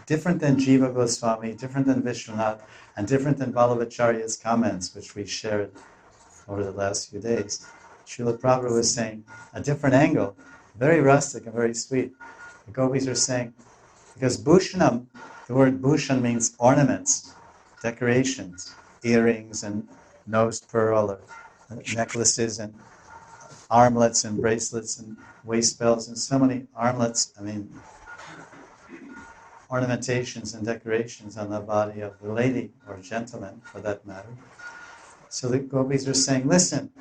different than Jiva Goswami, different than Vishwanath, and different than Vallabhacharya's comments, which we shared over the last few days. Srila Prabhupada was saying a different angle, very rustic and very sweet. The gopis are saying, because bhushanam, the word bhushan means ornaments, decorations, earrings and nose pearl, or necklaces and armlets and bracelets and waist belts and so many armlets, ornamentations and decorations on the body of the lady or gentleman for that matter. So the gopis are saying, listen,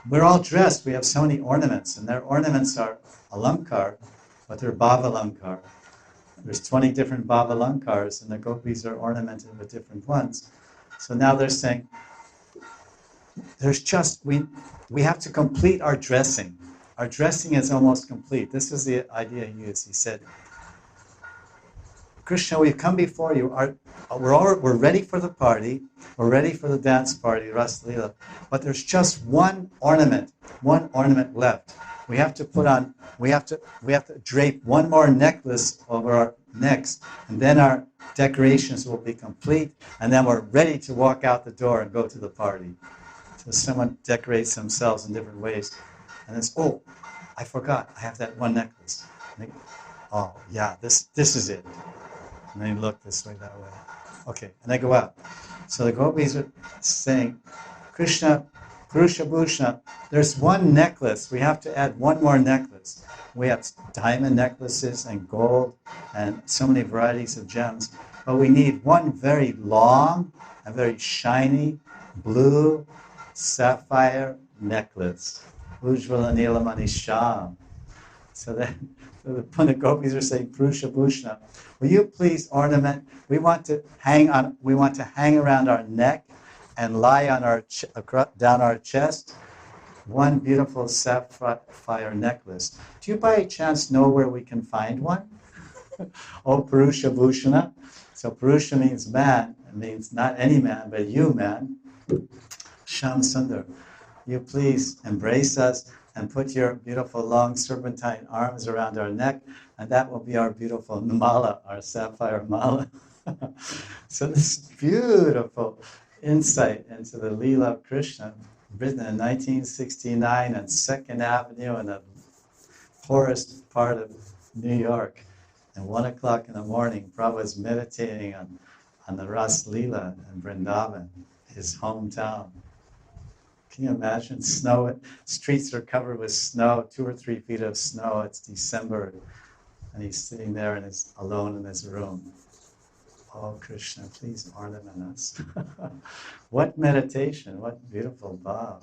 we're all dressed, we have so many ornaments, and their ornaments are alankar, but they're bhavalankar. There's 20 different bhavalankars, and the gopis are ornamented with different ones. So now they're saying, we have to complete our dressing. Our dressing is almost complete. This is the idea he used. He said, Krishna, we've come before you. We're ready for the party. We're ready for the dance party, Ras Leela. But there's just one ornament left. We have to drape one more necklace over our necks, and then our decorations will be complete, and then we're ready to walk out the door and go to the party. So someone decorates themselves in different ways, and it's, oh, I forgot, I have that one necklace. And they, oh yeah, this is it. And they look this way, that way. Okay, and they go out. So the gopis are saying, Krishna, Purusha Bhushana, there's one necklace. We have to add one more necklace. We have diamond necklaces and gold and so many varieties of gems. But we need one very long and very shiny blue sapphire necklace. Ujjvala Nilamani Sham. So then the gopis are saying, Purusha Bhushana, will you please ornament? We want to hang around our neck and lie on down our chest one beautiful sapphire necklace. Do you by chance know where we can find one? Oh, Purusha Bhushana. So Purusha means man. It means not any man, but you, man. Sham Sundar, you please embrace us and put your beautiful long serpentine arms around our neck, and that will be our beautiful mala, our sapphire mala. So this beautiful insight into the Leela of Krishna, written in 1969 on 2nd Avenue in the poorest part of New York. At 1 o'clock in the morning, Prabhupada's meditating on the Ras Leela in Vrindavan, his hometown. Can you imagine? Snow, streets are covered with snow, 2 or 3 feet of snow. It's December, and he's sitting there alone in his room. Oh, Krishna, please ornament us. What meditation, what beautiful bhav.